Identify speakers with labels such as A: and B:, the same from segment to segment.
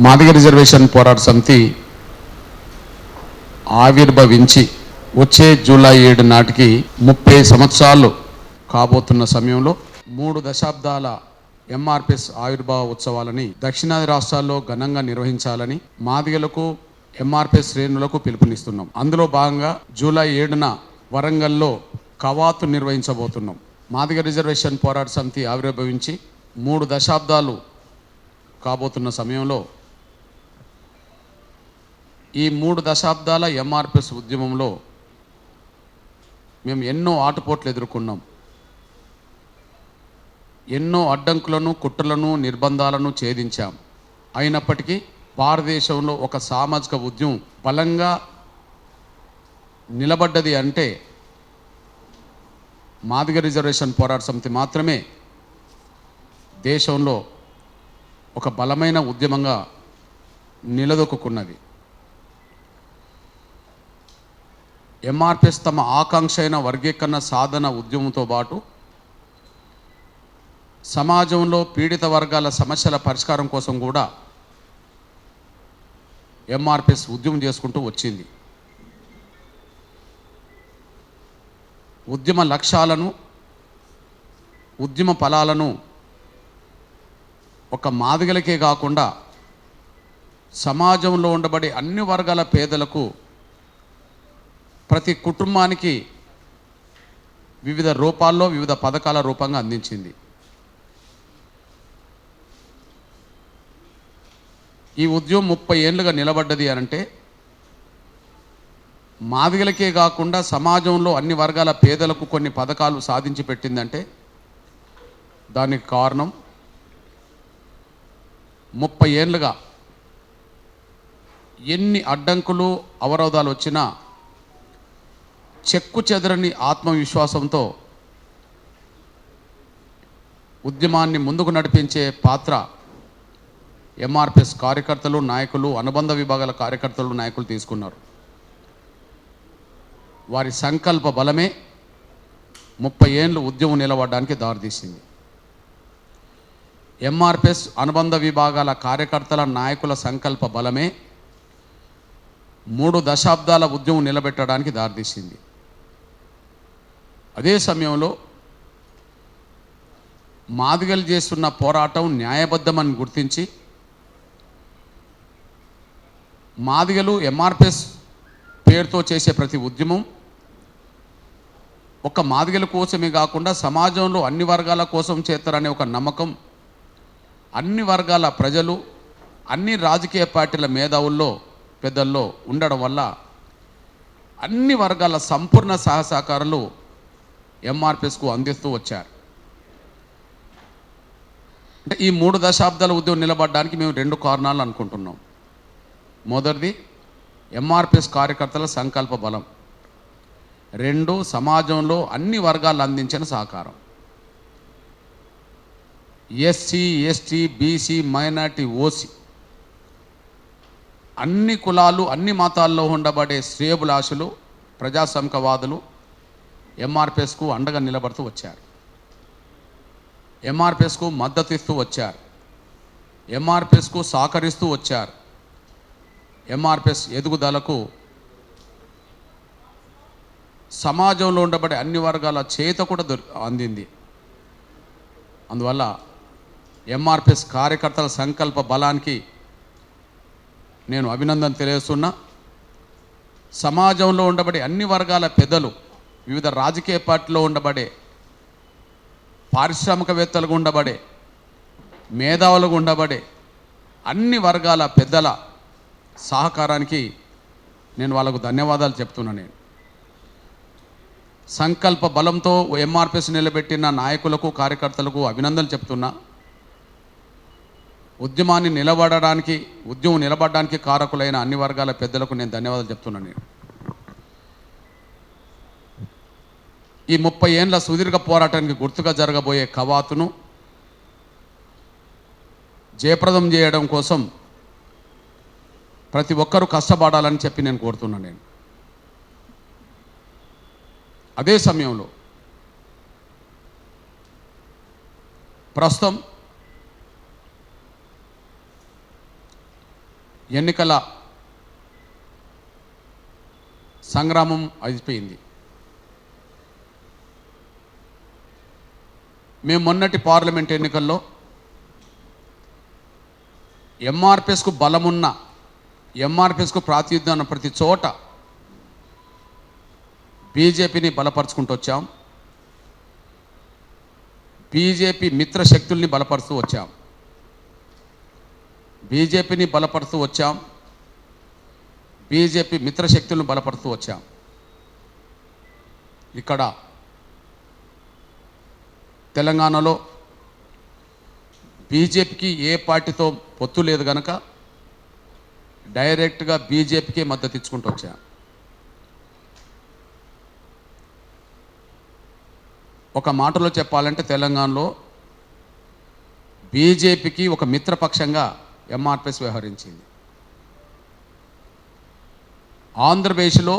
A: Madiga reservation పోరాట సమితి ఆవిర్భవించి వచ్చే జూలై 7 నాటికి 30 సంవత్సరాలు కాబోతున్న సమయంలో 3 దశాబ్దాల ఎంఆర్పిఎస్ ఆవిర్భావ ఉత్సవాలని దక్షిణాది రాష్ట్రాల్లో ఘనంగా నిర్వహించాలని మాదిగలకు ఎంఆర్పిఎస్ శ్రేణులకు పిలుపునిస్తున్నాం. అందులో భాగంగా జూలై 7న వరంగల్లో కవాతు నిర్వహించబోతున్నాం. మాదిగ రిజర్వేషన్ పోరాట సమితి ఆవిర్భవించి 3 దశాబ్దాలు కాబోతున్న సమయంలో ఈ 3 దశాబ్దాల ఎంఆర్పిఎస్ ఉద్యమంలో మేము ఎన్నో ఆటుపోట్లు ఎదుర్కొన్నాం. ఎన్నో అడ్డంకులను, కుట్రలను, నిర్బంధాలను ఛేదించాం. అయినప్పటికీ భారతదేశంలో ఒక సామాజిక ఉద్యమం బలంగా నిలబడ్డది అంటే మాదిగ రిజర్వేషన్ పోరాట సమితి మాత్రమే దేశంలో ఒక బలమైన ఉద్యమంగా నిలదొక్కున్నది. ఎంఆర్పిఎస్ తమ ఆకాంక్ష అయిన వర్గీకరణ సాధన ఉద్యమంతో పాటు సమాజంలో పీడిత వర్గాల సమస్యల పరిష్కారం కోసం కూడా ఎంఆర్పిఎస్ ఉద్యమం చేసుకుంటూ వచ్చింది. ఉద్యమ లక్ష్యాలను, ఉద్యమ ఫలాలను ఒక మాదిగలకే కాకుండా సమాజంలో ఉండబడే అన్ని వర్గాల పేదలకు, ప్రతి కుటుంబానికి వివిధ రూపాల్లో, వివిధ పథకాల రూపంగా అందించింది. ఈ ఉద్యమం 30 ఏళ్ళుగా నిలబడ్డది అనంటే మాదిగలకే కాకుండా సమాజంలో అన్ని వర్గాల పేదలకు కొన్ని పథకాలు సాధించి పెట్టిందంటే దానికి కారణం 30 ఏళ్ళుగా ఎన్ని అడ్డంకులు, అవరోధాలు వచ్చినా చెక్కు చెదరని ఆత్మవిశ్వాసంతో ఉద్యమాన్ని ముందుకు నడిపించే పాత్ర ఎంఆర్పిఎస్ కార్యకర్తలు, నాయకులు, అనుబంధ విభాగాల కార్యకర్తలు, నాయకులు తీసుకున్నారు. వారి సంకల్ప బలమే 30 ఏళ్ళు ఉద్యమం నిలబడడానికి దారితీసింది. ఎంఆర్పిఎస్ అనుబంధ విభాగాల కార్యకర్తల, నాయకుల సంకల్ప బలమే 3 దశాబ్దాల ఉద్యమం నిలబెట్టడానికి దారితీసింది. అదే సమయంలో మాదిగలు చేస్తున్న పోరాటం న్యాయబద్ధమని గుర్తించి మాదిగలు ఎంఆర్పిఎస్ పేరుతో చేసే ప్రతి ఉద్యమం ఒక మాదిగల కోసమే కాకుండా సమాజంలో అన్ని వర్గాల కోసం చేస్తారనే ఒక నమ్మకం అన్ని వర్గాల ప్రజలు, అన్ని రాజకీయ పార్టీల మేధావుల్లో, పెద్దల్లో ఉండడం వల్ల అన్ని వర్గాల సంపూర్ణ సహసహకారాలు ఎంఆర్పిఎస్కు అందిస్తూ వచ్చారు. అంటే ఈ 3 దశాబ్దాల ఉద్యమం నిలబడడానికి మేము 2 కారణాలు అనుకుంటున్నాం. మొదటిది ఎంఆర్పిఎస్ కార్యకర్తల సంకల్ప బలం, 2 సమాజంలో అన్ని వర్గాలు అందించిన సహకారం. SC, ST, BC, minority, OC అన్ని కులాలు, అన్ని మతాల్లో ఉండబడే శ్రేయభిలాషులు, ప్రజాస్వామికవాదులు ఎంఆర్పిఎస్కు అండగా నిలబడుతూ వచ్చారు. ఎంఆర్పిఎస్కు మద్దతు ఇస్తూ వచ్చారు. ఎంఆర్పిఎస్కు సహకరిస్తూ వచ్చారు. ఎంఆర్పిఎస్ ఎదుగుదలకు సమాజంలో ఉండబడే అన్ని వర్గాల చేత కూడా అందింది. అందువల్ల ఎంఆర్పిఎస్ కార్యకర్తల సంకల్ప బలానికి నేను అభినందన తెలియజేస్తున్నా. సమాజంలో ఉండబడే అన్ని వర్గాల పెద్దలు, వివిధ రాజకీయ పార్టీలో ఉండబడే పారిశ్రామికవేత్తలుగా ఉండబడే, మేధావులుగా ఉండబడే అన్ని వర్గాల పెద్దల సహకారానికి నేను వాళ్ళకు ధన్యవాదాలు చెప్తున్నాను. నేను సంకల్ప బలంతో ఎంఆర్పిఎస్ నిలబెట్టిన నాయకులకు, కార్యకర్తలకు అభినందనలు చెప్తున్నా. ఉద్యమం నిలబడడానికి కారకులైన అన్ని వర్గాల పెద్దలకు నేను ధన్యవాదాలు చెప్తున్నాను. నేను ఈ 30 ఏళ్ళ సుదీర్ఘ పోరాటానికి గుర్తుగా జరగబోయే కవాతును జయప్రదం చేయడం కోసం ప్రతి ఒక్కరూ కష్టపడాలని చెప్పి నేను కోరుతున్నాను. నేను అదే సమయంలో ప్రస్తుతం ఎన్నికల సంగ్రామం అయిపోయింది. మేము మొన్నటి పార్లమెంట్ ఎన్నికల్లో ఎంఆర్పిఎస్కు బలమున్న, ఎంఆర్పిఎస్కు ప్రాతినిధ్యం ఉన్న ప్రతి చోట బీజేపీని బలపరుచుకుంటూ వచ్చాం. బీజేపీ మిత్ర శక్తుల్ని బలపరుస్తూ వచ్చాం. బీజేపీని బలపరుస్తూ వచ్చాం. బీజేపీ మిత్రశక్తులను బలపరుస్తూ వచ్చాం. ఇక్కడ తెలంగాణలో బీజేపీకి ఏ పార్టీతో పొత్తు లేదు కనుక డైరెక్ట్గా బీజేపీకి మద్దతు ఇచ్చుకుంటూ వచ్చాం. ఒక మాటలో చెప్పాలంటే తెలంగాణలో బీజేపీకి ఒక మిత్రపక్షంగా ఎంఆర్పిఎస్ వ్యవహరించింది. ఆంధ్రప్రదేశ్లో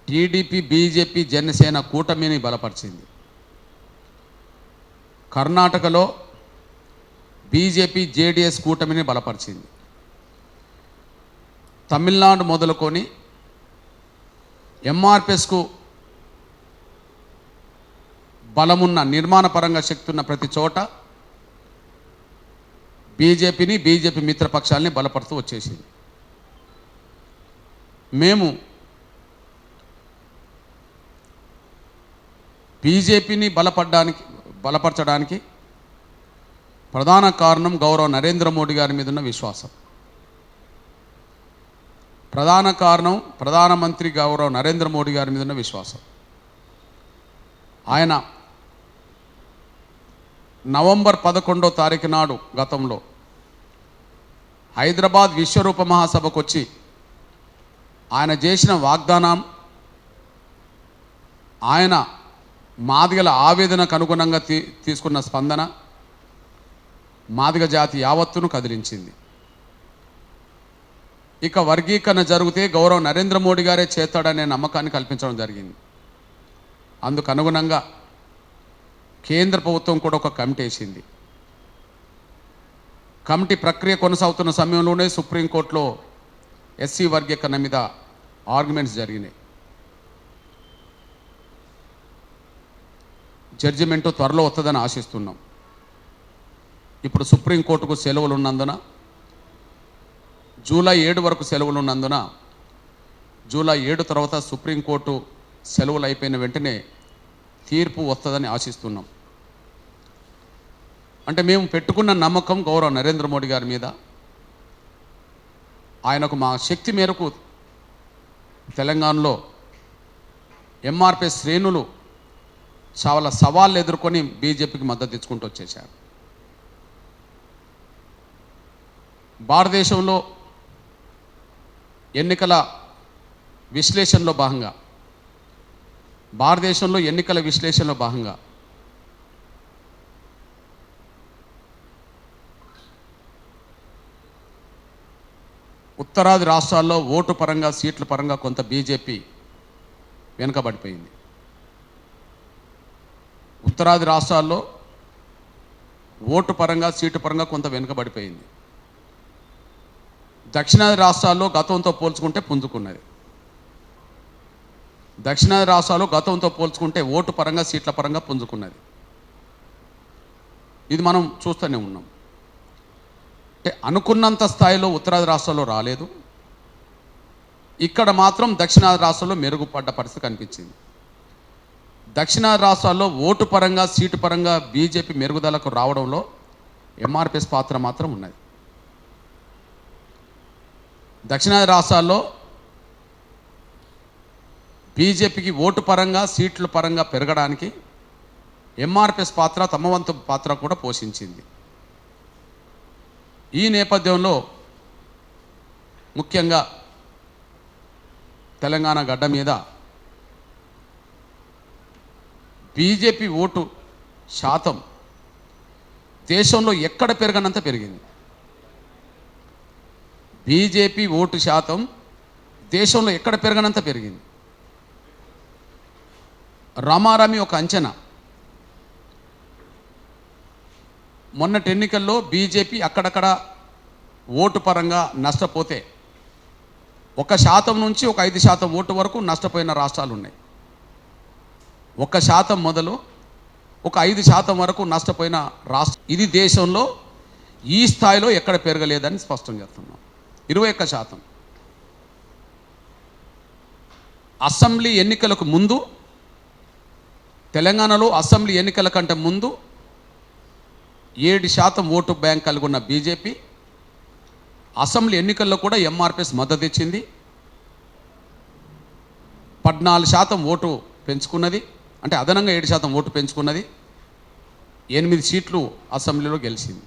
A: టీడీపీ, బీజేపీ, జనసేన కూటమిని బలపరిచింది. కర్ణాటకలో బీజేపీ, జేడీఎస్ కూటమిని బలపరిచింది. తమిళనాడు మొదలుకొని ఎంఆర్పిఎస్కు బలమున్న, నిర్మాణపరంగా శక్తి ఉన్న ప్రతి చోట బీజేపీని, బీజేపీ మిత్రపక్షాలని బలపడుతూ వచ్చేసింది. మేము బీజేపీని బలపరచడానికి ప్రధాన కారణం గౌరవ నరేంద్ర మోడీ గారి మీద ఉన్న విశ్వాసం. ప్రధాన కారణం ప్రధానమంత్రి గౌరవ నరేంద్ర మోడీ గారి మీద ఉన్న విశ్వాసం. ఆయన నవంబర్ 11వ తారీఖు నాడు గతంలో హైదరాబాద్ విశ్వరూప మహాసభకు వచ్చి ఆయన చేసిన వాగ్దానం, ఆయన మాదిగల ఆవేదనకు అనుగుణంగా తీసుకున్న స్పందన మాదిగ జాతి యావత్తును కదిలించింది. ఇక వర్గీకరణ జరిగితే గౌరవ నరేంద్ర మోడీ గారే చేస్తాడనే నమ్మకాన్ని కల్పించడం జరిగింది. అందుకు అనుగుణంగా కేంద్ర ప్రభుత్వం కూడా ఒక కమిటీ వేసింది. కమిటీ ప్రక్రియ కొనసాగుతున్న సమయంలోనే సుప్రీంకోర్టులో ఎస్సీ వర్గీకరణ మీద ఆర్గ్యుమెంట్స్ జరిగినాయి. జడ్జిమెంటు త్వరలో వస్తుందని ఆశిస్తున్నాం. ఇప్పుడు సుప్రీంకోర్టుకు సెలవులు ఉన్నందున, జూలై 7 వరకు సెలవులు ఉన్నందున జూలై 7 తర్వాత సుప్రీంకోర్టు సెలవులు అయిపోయిన వెంటనే తీర్పు వస్తుందని ఆశిస్తున్నాం. అంటే మేము పెట్టుకున్న నమ్మకం గౌరవ నరేంద్ర మోడీ గారి మీద. ఆయనకు మా శక్తి మేరకు తెలంగాణలో ఎంఆర్పిఎస్ శ్రేణులు చాలా సవాళ్ళు ఎదుర్కొని బీజేపీకి మద్దతు తెచ్చుకుంటూ వచ్చేశారు. భారతదేశంలో ఎన్నికల విశ్లేషణలో భాగంగా ఉత్తరాది రాష్ట్రాల్లో ఓటు పరంగా, సీట్ల పరంగా కొంత బీజేపీ వెనుకబడిపోయింది. ఉత్తరాది రాష్ట్రాల్లో ఓటు పరంగా, సీటు పరంగా కొంత వెనుకబడిపోయింది. దక్షిణాది రాష్ట్రాల్లో గతంతో పోల్చుకుంటే పుంజుకున్నది. దక్షిణాది రాష్ట్రాలు గతంతో పోల్చుకుంటే ఓటు పరంగా, సీట్ల పరంగా పుంజుకున్నది. ఇది మనం చూస్తూనే ఉన్నాం. అంటే అనుకున్నంత స్థాయిలో ఉత్తరాది రాష్ట్రాల్లో రాలేదు. ఇక్కడ మాత్రం దక్షిణాది రాష్ట్రాల్లో మెరుగుపడ్డ పరిస్థితి కనిపించింది. దక్షిణాది రాష్ట్రాల్లో ఓటు పరంగా, సీటు పరంగా బీజేపీ మెరుగుదలకు రావడంలో ఎంఆర్పిఎస్ పాత్ర మాత్రం ఉన్నది. దక్షిణాది రాష్ట్రాల్లో బీజేపీకి ఓటు పరంగా, సీట్ల పరంగా పెరగడానికి ఎంఆర్పిఎస్ పాత్ర, తమ వంతు పాత్ర కూడా పోషించింది. ఈ నేపథ్యంలో ముఖ్యంగా తెలంగాణ గడ్డ మీద బీజేపీ ఓటు శాతం దేశంలో ఎక్కడ పెరగనంత పెరిగింది. బీజేపీ ఓటు శాతం దేశంలో ఎక్కడ పెరగనంత పెరిగింది. రామారామి ఒక అంచనా, మొన్నటి ఎన్నికల్లో బీజేపీ అక్కడక్కడ ఓటు పరంగా నష్టపోతే 1% నుంచి ఒక 5% ఓటు వరకు నష్టపోయిన రాష్ట్రాలు ఉన్నాయి. 1% మొదలు ఒక 5% వరకు నష్టపోయిన రాష్ట్రం ఇది దేశంలో ఈ స్థాయిలో ఎక్కడ పెరగలేదని స్పష్టం చేస్తున్నాం. 21% అసెంబ్లీ ఎన్నికలకు ముందు తెలంగాణలో అసెంబ్లీ ఎన్నికల కంటే ముందు 7% ఓటు బ్యాంక్ కలిగి ఉన్న బీజేపీ అసెంబ్లీ ఎన్నికల్లో కూడా ఎంఆర్పిఎస్ మద్దతు ఇచ్చింది. 14% ఓటు పెంచుకున్నది, అంటే అదనంగా 7% ఓటు పెంచుకున్నది. 8 సీట్లు అసెంబ్లీలో గెలిచింది.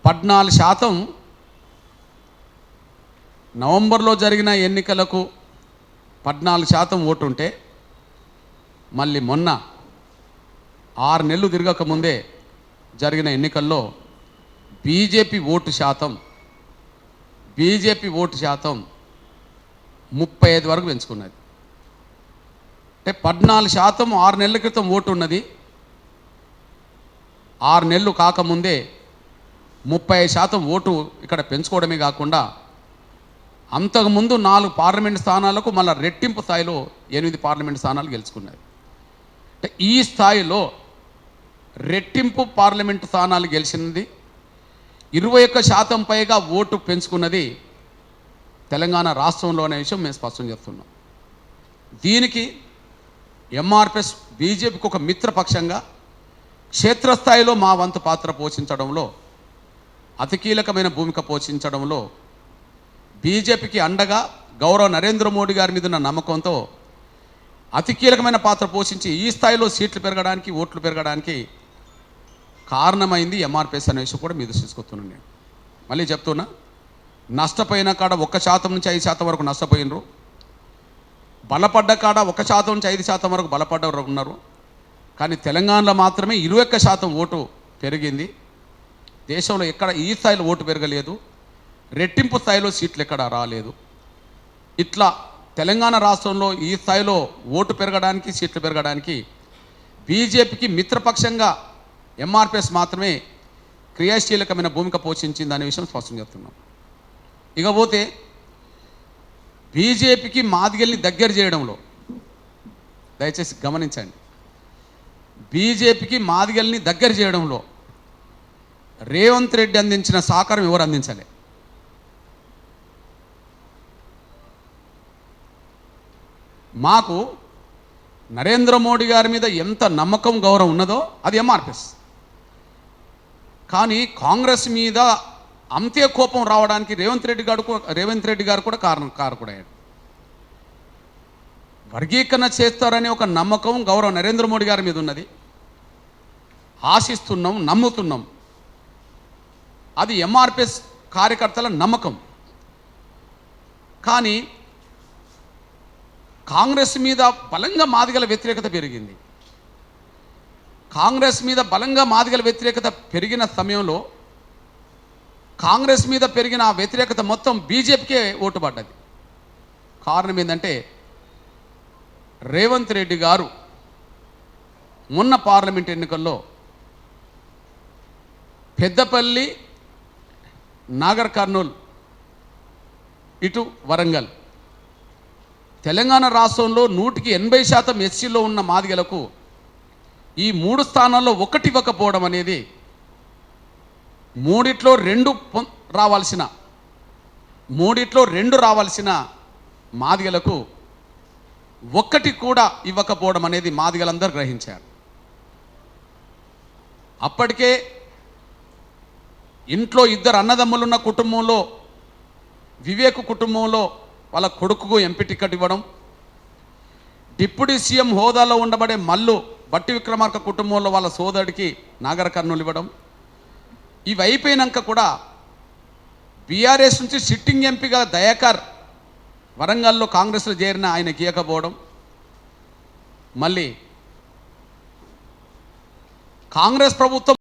A: 14% నవంబర్లో జరిగిన ఎన్నికలకు 14% ఓటు ఉంటే మళ్ళీ మొన్న 6 నెలలు తిరగకముందే జరిగిన ఎన్నికల్లో బీజేపీ ఓటు శాతం 35 వరకు పెంచుకున్నది. అంటే 14% 6 నెలల క్రితం ఓటు ఉన్నది, 6 నెలలు కాకముందే 35% ఓటు ఇక్కడ పెంచుకోవడమే కాకుండా అంతకుముందు 4 పార్లమెంటు స్థానాలకు మళ్ళీ రెట్టింపు స్థాయిలో 8 పార్లమెంటు స్థానాలు గెలుచుకున్నది. అంటే ఈ స్థాయిలో రెట్టింపు పార్లమెంటు స్థానాలు గెలిచినది, 21% పైగా ఓటు పెంచుకున్నది తెలంగాణ రాష్ట్రంలో అనే విషయం మేము స్పష్టం చేస్తున్నాం. దీనికి ఎంఆర్పిఎస్ బీజేపీకి ఒక మిత్రపక్షంగా క్షేత్రస్థాయిలో మా వంతు పాత్ర పోషించడంలో, అతి కీలకమైన భూమిక పోషించడంలో బీజేపీకి అండగా గౌరవ నరేంద్ర మోడీ గారి మీద ఉన్న నమ్మకంతో అతి కీలకమైన పాత్ర పోషించి ఈ స్థాయిలో సీట్లు పెరగడానికి, ఓట్లు పెరగడానికి కారణమైంది ఎంఆర్పిఎస్ అనే విషయం కూడా మీద తీసుకొస్తున్నాను. నేను మళ్ళీ చెప్తున్నా, నష్టపోయిన కాడ 1% నుంచి 5% వరకు నష్టపోయినరు, బలపడ్డ కాడ 1% నుంచి 5% వరకు బలపడ్డవారు ఉన్నారు. కానీ తెలంగాణలో మాత్రమే 21% ఓటు పెరిగింది. దేశంలో ఎక్కడ ఈ స్థాయిలో ఓటు పెరగలేదు, రెట్టింపు స్థాయిలో సీట్లు ఎక్కడ రాలేదు. ఇట్లా తెలంగాణ రాష్ట్రంలో ఈ స్థాయిలో ఓటు పెరగడానికి, సీట్లు పెరగడానికి బీజేపీకి మిత్రపక్షంగా ఎంఆర్పిఎస్ మాత్రమే క్రియాశీలకమైన భూమిక పోషించింది అనే విషయం స్పష్టం చేస్తున్నాం. ఇకపోతే బీజేపీకి మాదిగల్ని దగ్గర చేయడంలో దయచేసి గమనించండి, బీజేపీకి మాదిగల్ని దగ్గర చేయడంలో రేవంత్ రెడ్డి అందించిన సహకారం ఎవరు అందించలే. మాకు నరేంద్ర మోడీ గారి మీద ఎంత నమ్మకం, గౌరవం ఉన్నదో అది ఎంఆర్పిఎస్. కానీ కాంగ్రెస్ మీద అంతే కోపం రావడానికి రేవంత్ రెడ్డి గారు కూడా కారకుడయ్యాడు. వర్గీకరణ చేస్తారనే ఒక నమ్మకం గౌరవ నరేంద్ర మోడీ గారి మీద ఉన్నది, ఆశిస్తున్నాం, నమ్ముతున్నాం. అది ఎంఆర్పిఎస్ కార్యకర్తల నమ్మకం. కానీ కాంగ్రెస్ మీద బలంగా మాదిగల వ్యతిరేకత పెరిగింది. కాంగ్రెస్ మీద బలంగా మాదిగల వ్యతిరేకత పెరిగిన సమయంలో కాంగ్రెస్ మీద పెరిగిన ఆ వ్యతిరేకత మొత్తం బీజేపీకే ఓటు పడ్డది. కారణం ఏంటంటే రేవంత్ రెడ్డి గారు మొన్న పార్లమెంట్ ఎన్నికల్లో పెద్దపల్లి, నాగర్ కర్నూల్, ఇటు వరంగల్, తెలంగాణ రాష్ట్రంలో 180% ఎస్సీలో ఉన్న మాదిగలకు ఈ 3 స్థానాల్లో 1 ఇవ్వకపోవడం అనేది, 3 రావాల్సిన మాదిగలకు 1 కూడా ఇవ్వకపోవడం అనేది మాదిగలందరూ గ్రహించారు. అప్పటికే ఇంట్లో 2 అన్నదమ్ములున్న కుటుంబంలో, వివేక్ కుటుంబంలో వాళ్ళ కొడుకుకు ఎంపీ టికెట్ ఇవ్వడం, డిప్యూటీ సీఎం హోదాలో ఉండబడే మల్లు బట్టి విక్రమార్క కుటుంబంలో వాళ్ళ సోదరుడికి నాగర్ కర్నూలు ఇవ్వడం, ఇవి అయిపోయినాక కూడా బీఆర్ఎస్ నుంచి సిట్టింగ్ ఎంపీగా దయాకర్ వరంగల్లో కాంగ్రెస్లో చేరిన ఆయన గీయకపోవడం, మళ్ళీ కాంగ్రెస్ ప్రభుత్వం